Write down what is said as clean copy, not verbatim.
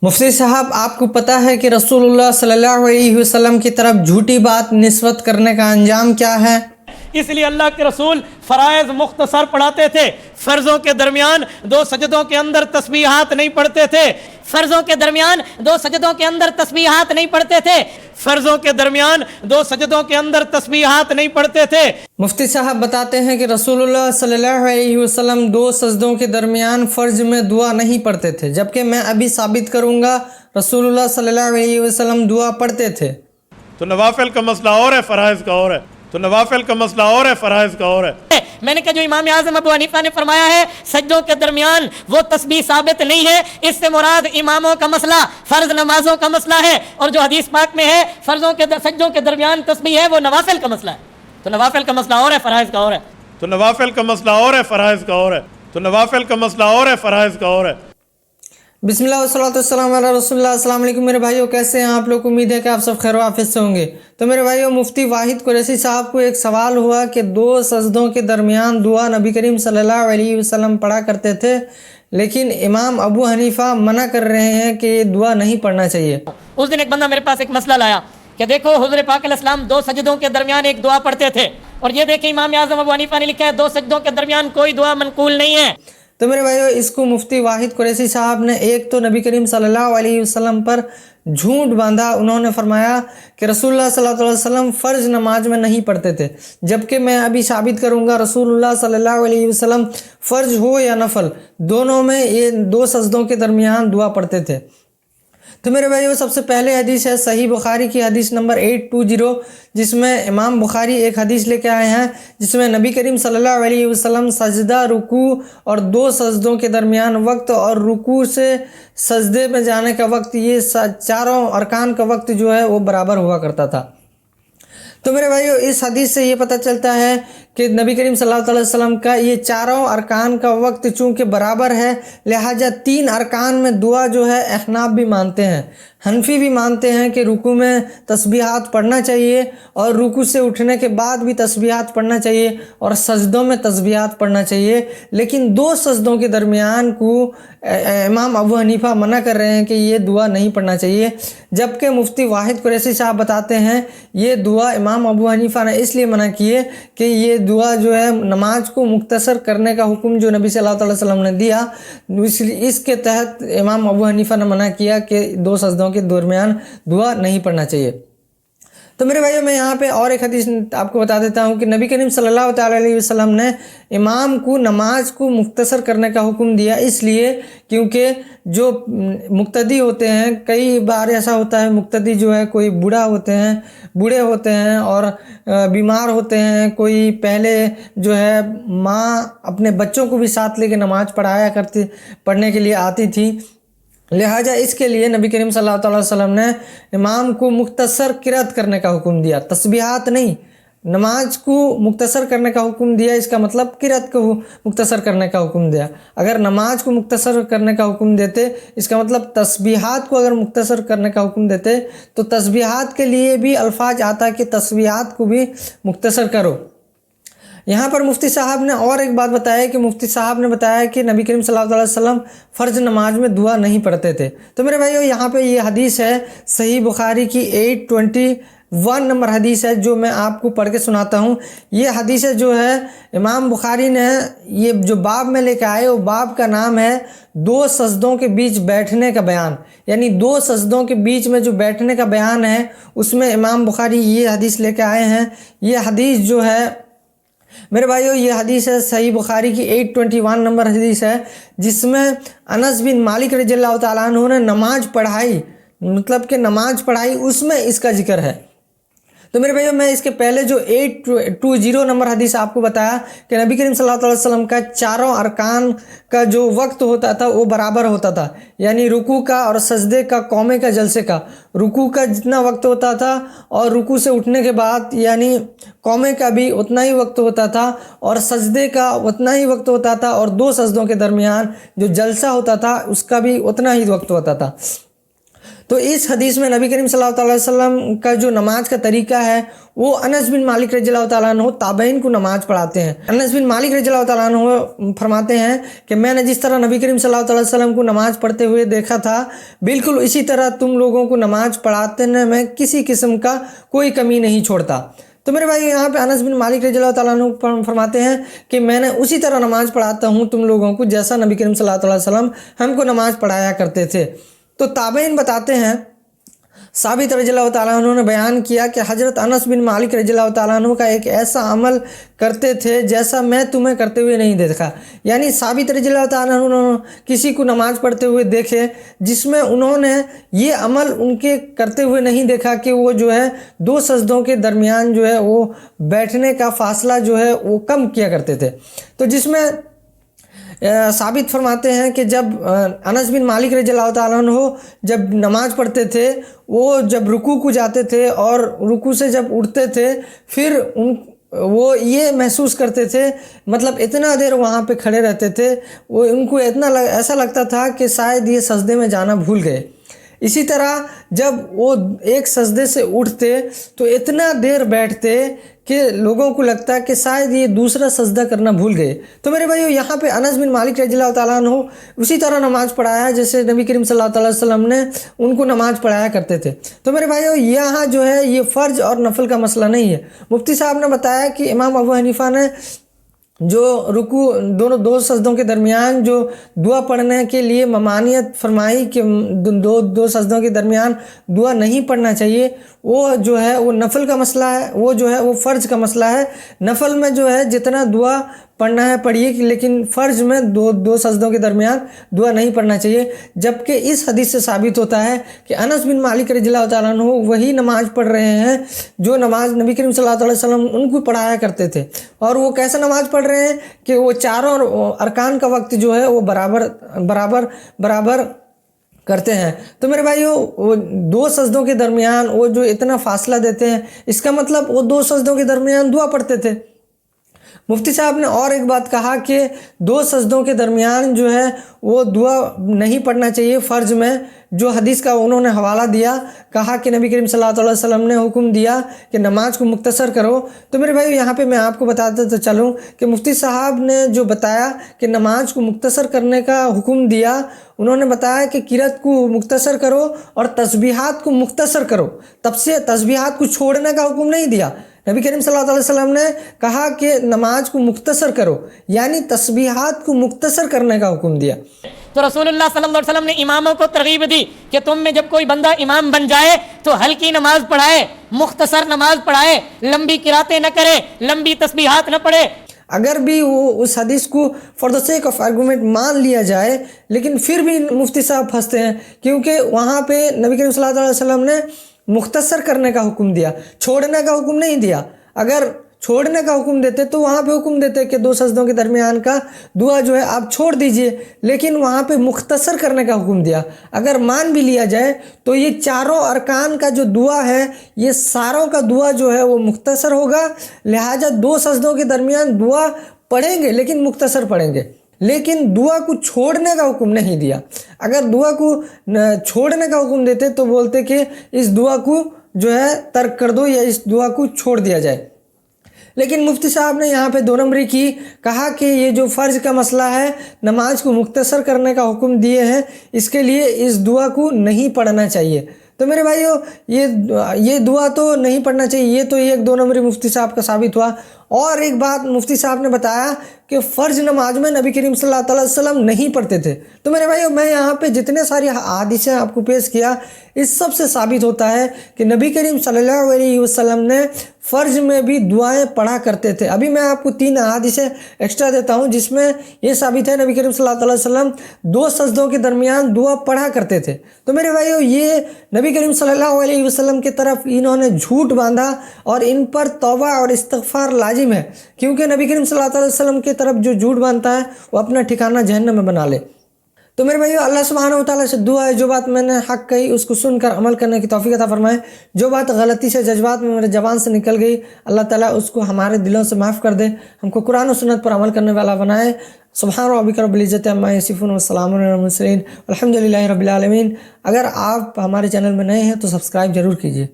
مفتی صاحب، آپ کو پتہ ہے کہ رسول اللہ صلی اللہ علیہ وسلم کی طرف جھوٹی بات نسبت کرنے کا انجام کیا ہے؟ اس لیے اللہ کے رسول فرائض مختصر پڑھاتے تھے، فرضوں کے درمیان 2 سجدوں کے اندر تسبیحات نہیں پڑھتے تھے، فرضوں کے درمیان 2 سجدوں کے اندر تسبیحات نہیں پڑھتے تھے، فرضوں کے درمیان 2 سجدوں کے اندر تسبیحات نہیں پڑھتے تھے۔ مفتی صاحب بتاتے ہیں کہ رسول اللہ صلی اللہ علیہ وسلم 2 سجدوں کے درمیان فرض میں دعا نہیں پڑھتے تھے، جبکہ میں ابھی ثابت کروں گا رسول اللہ صلی اللہ علیہ وسلم دعا پڑھتے تھے۔ تو نوافل کا مسئلہ اور ہے، فرائض کا اور ہے۔ تو نوافل کا مسئلہ اور ہے، فرائض کا اور ہے۔ میں نے کہا جو امام اعظم ابو حنیفہ نے فرمایا ہے سجدوں کے درمیان وہ تسبیح ثابت نہیں ہے، اس سے مراد اماموں کا مسئلہ، فرض نمازوں کا مسئلہ ہے، اور جو حدیث پاک میں ہے سجدوں کے درمیان تسبیح ہے وہ نوافل کا مسئلہ ہے۔ تو نوافل کا مسئلہ اور ہے، فرائض کا اور ہے۔ تو نوافل کا مسئلہ اور ہے، فرائض کا اور ہے۔ تو نوافل کا مسئلہ اور ہے، فرائض کا اور ہے۔ بسم اللہ والصلاۃ والسلام علی رسول اللہ۔ السلام علیکم میرے بھائیوں، کیسے ہیں آپ لوگ؟ امید ہے کہ آپ سب خیر و عافیت سے ہوں گے۔ تو میرے بھائیوں، مفتی واحد قریشی صاحب کو ایک سوال ہوا کہ 2 سجدوں کے درمیان دعا نبی کریم صلی اللہ علیہ وسلم پڑھا کرتے تھے، لیکن امام ابو حنیفہ منع کر رہے ہیں کہ یہ دعا نہیں پڑھنا چاہیے۔ اس دن ایک بندہ میرے پاس ایک مسئلہ لایا کہ دیکھو حضور پاک علیہ السلام 2 سجدوں کے درمیان ایک دعا پڑھتے تھے، اور یہ دیکھیں امام اعظم ابو حنیفہ نے لکھا ہے 2 سجدوں کے درمیان کوئی دعا منقول نہیں ہے۔ تو میرے بھائیو، اس کو مفتی واحد قریشی صاحب نے ایک تو نبی کریم صلی اللہ علیہ وسلم پر جھوٹ باندھا۔ انہوں نے فرمایا کہ رسول اللہ صلی اللہ علیہ وسلم فرض نماز میں نہیں پڑھتے تھے، جبکہ میں ابھی ثابت کروں گا رسول اللہ صلی اللہ علیہ وسلم فرض ہو یا نفل دونوں میں یہ 2 سجدوں کے درمیان دعا پڑھتے تھے۔ تو میرے بھائیو، سب سے پہلے حدیث ہے صحیح بخاری کی حدیث نمبر 820، جس میں امام بخاری ایک حدیث لے کے آئے ہیں جس میں نبی کریم صلی اللہ علیہ وسلم سجدہ، رکوع اور 2 سجدوں کے درمیان وقت اور رکوع سے سجدے میں جانے کا وقت، یہ چاروں ارکان کا وقت جو ہے وہ برابر ہوا کرتا تھا۔ تو میرے بھائیو، اس حدیث سے یہ پتہ چلتا ہے کہ نبی کریم صلی اللہ علیہ وسلم کا یہ چاروں ارکان کا وقت چونکہ برابر ہے، لہٰذا 3 ارکان میں دعا جو ہے احناف بھی مانتے ہیں، حنفی بھی مانتے ہیں کہ رکوع میں تسبیحات پڑھنا چاہیے، اور رکوع سے اٹھنے کے بعد بھی تسبیحات پڑھنا چاہیے، اور سجدوں میں تسبیحات پڑھنا چاہیے، لیکن 2 سجدوں کے درمیان کو امام ابو حنیفہ منع کر رہے ہیں کہ یہ دعا نہیں پڑھنا چاہیے، جبکہ مفتی واحد قریشی صاحب بتاتے ہیں یہ دعا امام ابو حنیفہ نے اس لیے منع کی ہے کہ یہ دعا جو ہے نماز کو مختصر کرنے کا حکم جو نبی صلی اللہ علیہ وسلم نے دیا، اس کے تحت امام ابو حنیفہ نے منع کیا کہ 2 سجدوں کے درمیان دعا نہیں پڑھنا چاہیے۔ تو میرے بھائیوں، میں یہاں پہ اور ایک حدیث آپ کو بتا دیتا ہوں کہ نبی کریم صلی اللہ تعالیٰ علیہ وسلم نے امام کو نماز کو مختصر کرنے کا حکم دیا، اس لیے کیونکہ جو مقتدی ہوتے ہیں، کئی بار ایسا ہوتا ہے مقتدی جو ہے کوئی بوڑھے ہوتے ہیں اور بیمار ہوتے ہیں، کوئی پہلے جو ہے ماں اپنے بچوں کو بھی ساتھ لے کے نماز پڑھنے کے لیے آتی تھی، لہٰذا اس کے لیے نبی کریم صلی اللہ علیہ وسلم نے امام کو مختصر قرأت کرنے کا حکم دیا، تسبیحات نہیں، نماز کو مختصر کرنے کا حکم دیا۔ اس کا مطلب قرأت کو مختصر کرنے کا حکم دیا۔ اگر نماز کو مختصر کرنے کا حکم دیتے، اس کا مطلب تسبیحات کو اگر مختصر کرنے کا حکم دیتے تو تسبیحات کے لیے بھی الفاظ آتا کہ تسبیحات کو بھی مختصر کرو۔ یہاں پر مفتی صاحب نے اور ایک بات بتایا کہ مفتی صاحب نے بتایا کہ نبی کریم صلی اللہ علیہ وسلم فرض نماز میں دعا نہیں پڑھتے تھے۔ تو میرے بھائیو، یہاں پہ یہ حدیث ہے صحیح بخاری کی 821 نمبر حدیث ہے، جو میں آپ کو پڑھ کے سناتا ہوں۔ یہ حدیث جو ہے امام بخاری نے یہ جو باب میں لے کے آئے، وہ باب کا نام ہے 2 سجدوں کے بیچ بیٹھنے کا بیان، یعنی 2 سجدوں کے بیچ میں جو بیٹھنے کا بیان ہے، اس میں امام بخاری یہ حدیث لے کے آئے ہیں۔ یہ حدیث جو ہے میرے بھائیو، یہ حدیث ہے صحیح بخاری کی 821 نمبر حدیث ہے، جس میں انس بن مالک رضی اللہ تعالیٰ عنہ نے نماز پڑھائی، مطلب کہ نماز پڑھائی، اس میں اس کا ذکر ہے۔ تو میرے بھائیو، میں اس کے پہلے جو 820 نمبر حدیث آپ کو بتایا کہ نبی کریم صلی اللہ علیہ وسلم کا چاروں ارکان کا جو وقت ہوتا تھا وہ برابر ہوتا تھا، یعنی رکوع کا اور سجدے کا، قومے کا، جلسے کا، رکوع کا جتنا وقت ہوتا تھا اور رکوع سے اٹھنے کے بعد یعنی قومے کا بھی اتنا ہی وقت ہوتا تھا، اور سجدے کا اتنا ہی وقت ہوتا تھا، اور 2 سجدوں کے درمیان جو جلسہ ہوتا تھا اس کا بھی اتنا ہی وقت ہوتا تھا۔ تو اس حدیث میں نبی کریم صلی اللہ علیہ وسلم کا جو نماز کا طریقہ ہے وہ انس بن مالک رضی اللہ تعالیٰ عنہ تابعین کو نماز پڑھاتے ہیں۔ انس بن مالک رضی اللہ تعالیٰ عنہ فرماتے ہیں کہ میں نے جس طرح نبی کریم صلی اللہ علیہ وسلم کو نماز پڑھتے ہوئے دیکھا تھا، بالکل اسی طرح تم لوگوں کو نماز پڑھاتے میں کسی قسم کا کوئی کمی نہیں چھوڑتا۔ تو میرے بھائی یہاں پہ انس بن مالک رضی اللہ تعالیٰ عنہ فرماتے ہیں کہ میں نے اسی طرح نماز پڑھاتا ہوں تم لوگوں کو جیسا نبی کریم صلی اللہ علیہ وسلم ہم کو نماز پڑھایا کرتے تھے۔ تو تابعین بتاتے ہیں، ثابت رضی اللہ تعالیٰ عنہ نے بیان کیا کہ حضرت انس بن مالک رضی اللہ تعالیٰ عنہ کا ایک ایسا عمل کرتے تھے جیسا میں تمہیں کرتے ہوئے نہیں دیکھا۔ یعنی ثابت رضی اللہ تعالیٰ عنہ کسی کو نماز پڑھتے ہوئے دیکھے جس میں انہوں نے یہ عمل ان کے کرتے ہوئے نہیں دیکھا کہ وہ جو ہے 2 سجدوں کے درمیان جو ہے وہ بیٹھنے کا فاصلہ جو ہے وہ کم کیا کرتے تھے۔ تو جس میں ثابت فرماتے ہیں کہ جب انس بن مالک رضی اللہ تعالیٰ عنہ جب نماز پڑھتے تھے، وہ جب رکوع کو جاتے تھے اور رکوع سے جب اٹھتے تھے پھر وہ یہ محسوس کرتے تھے، مطلب اتنا دیر وہاں پہ کھڑے رہتے تھے، وہ ان کو ایسا لگتا تھا کہ شاید یہ سجدے میں جانا بھول گئے۔ اسی طرح جب وہ ایک سجدے سے اٹھتے تو اتنا دیر بیٹھتے کہ لوگوں کو لگتا کہ شاید یہ دوسرا سجدہ کرنا بھول گئے۔ تو میرے بھائیو یہاں پہ انس بن مالک رضی اللہ تعالیٰ عنہ اسی طرح نماز پڑھایا جیسے نبی کریم صلی اللہ علیہ وسلم نے ان کو نماز پڑھایا کرتے تھے۔ تو میرے بھائیو یہاں جو ہے یہ فرض اور نفل کا مسئلہ نہیں ہے۔ مفتی صاحب نے بتایا کہ امام ابو حنیفہ نے جو رکوع دو سجدوں کے درمیان جو دعا پڑھنے کے لیے ممانعت فرمائی کہ دو سجدوں کے درمیان دعا نہیں پڑھنا چاہیے، وہ جو ہے وہ نفل کا مسئلہ ہے، وہ جو ہے وہ فرض کا مسئلہ ہے۔ نفل میں جو ہے جتنا دعا پڑھنا ہے پڑھیے، لیکن فرض میں دو سجدوں کے درمیان دعا نہیں پڑھنا چاہیے۔ جبکہ اس حدیث سے ثابت ہوتا ہے کہ انس بن مالک رضی اللہ تعالیٰ عنہ وہی نماز پڑھ رہے ہیں جو نماز نبی کریم صلی اللہ علیہ وسلم ان کو پڑھایا کرتے تھے۔ اور وہ کیسے نماز پڑھ رہے ہیں کہ وہ چاروں ارکان کا وقت جو ہے وہ برابر کرتے ہیں۔ تو میرے بھائیو وہ 2 سجدوں کے درمیان وہ جو اتنا فاصلہ دیتے ہیں، اس کا مطلب وہ 2 سجدوں کے درمیان دعا پڑھتے تھے۔ مفتی صاحب نے اور ایک بات کہا کہ 2 سجدوں کے درمیان جو ہے وہ دعا نہیں پڑھنا چاہیے فرض میں، جو حدیث کا انہوں نے حوالہ دیا، کہا کہ نبی کریم صلی اللہ علیہ وسلم نے حکم دیا کہ نماز کو مختصر کرو۔ تو میرے بھائی یہاں پہ میں آپ کو بتاتا تو چلوں کہ مفتی صاحب نے جو بتایا کہ نماز کو مختصر کرنے کا حکم دیا، انہوں نے بتایا کہ قرأت کو مختصر کرو اور تسبیحات کو مختصر کرو، تب سے تسبیحات کو چھوڑنے کا حکم نہیں دیا۔ نبی کریم صلی اللہ علیہ وسلم نے کہا کہ نماز کو مختصر کرو، یعنی تسبیحات کو مختصر کرنے کا حکم دیا۔ تو رسول اللہ صلی اللہ علیہ وسلم نے اماموں کو ترغیب دی کہ تم میں جب کوئی بندہ امام بن جائے تو ہلکی نماز پڑھائے، مختصر نماز پڑھائے، لمبی قراتیں نہ کرے، لمبی تسبیحات نہ پڑھے۔ اگر بھی وہ اس حدیث کو for the sake of argument مان لیا جائے، لیکن پھر بھی مفتی صاحب پھنستے ہیں، کیونکہ وہاں پہ نبی کریم صلی اللہ علیہ وسلم نے مختصر کرنے کا حکم دیا، چھوڑنے کا حکم نہیں دیا۔ اگر چھوڑنے کا حکم دیتے تو وہاں پہ حکم دیتے کہ 2 سجدوں کے درمیان کا دعا جو ہے آپ چھوڑ دیجئے، لیکن وہاں پہ مختصر کرنے کا حکم دیا۔ اگر مان بھی لیا جائے تو یہ چاروں ارکان کا جو دعا ہے، یہ ساروں کا دعا جو ہے وہ مختصر ہوگا، لہٰذا 2 سجدوں کے درمیان دعا پڑھیں گے لیکن مختصر پڑھیں گے، لیکن دعا کو چھوڑنے کا حکم نہیں دیا۔ اگر دعا کو چھوڑنے کا حکم دیتے تو بولتے کہ اس دعا کو جو ہے ترک کر دو یا اس دعا کو چھوڑ دیا جائے، لیکن مفتی صاحب نے یہاں پہ 2 نمبری کی، کہا کہ یہ جو فرض کا مسئلہ ہے، نماز کو مختصر کرنے کا حکم دیے ہیں، اس کے لیے اس دعا کو نہیں پڑھنا چاہیے۔ تو میرے بھائیو یہ دعا تو نہیں پڑھنا چاہیے، یہ تو ایک 2 نمبری مفتی صاحب کا ثابت ہوا۔ اور ایک بات مفتی صاحب نے بتایا کہ فرض نماز میں نبی کریم صلی اللہ علیہ وسلم نہیں پڑھتے تھے۔ تو میرے بھائیو میں یہاں پہ جتنے ساری احادیثیں آپ کو پیش کیا، اس سب سے ثابت ہوتا ہے کہ نبی کریم صلی اللہ علیہ وسلم نے فرض میں بھی دعائیں پڑھا کرتے تھے۔ ابھی میں آپ کو 3 احادیثیں ایکسٹرا دیتا ہوں جس میں یہ ثابت ہے نبی کریم صلی اللہ علیہ وسلم 2 سجدوں کے درمیان دعا پڑھا کرتے تھے۔ تو میرے بھائیو یہ نبی کریم صلی اللہ علیہ وسلم کی طرف انہوں نے جھوٹ باندھا اور ان پر توبہ اور استغفار لازم ہے، کیونکہ نبی کریم صلی اللہ علیہ وسلم کی طرف جو جھوٹ باندھتا ہے وہ اپنا ٹھکانہ جہنم میں بنا لے۔ تو میرے بھائیو اللہ سبحانہ و تعالیٰ سے دعا ہے جو بات میں نے حق کہی اس کو سن کر عمل کرنے کی توفیق عطا فرمائے، جو بات غلطی سے جذبات میں میرے زبان سے نکل گئی اللہ تعالیٰ اس کو ہمارے دلوں سے معاف کر دے، ہم کو قرآن و سنت پر عمل کرنے والا بنائے۔ سبحان ربک رب العزت عما یصفون والسلام علی المرسلین والحمد للہ رب العالمین۔ اگر آپ ہمارے چینل میں نئے ہیں تو سبسکرائب ضرور کیجیے۔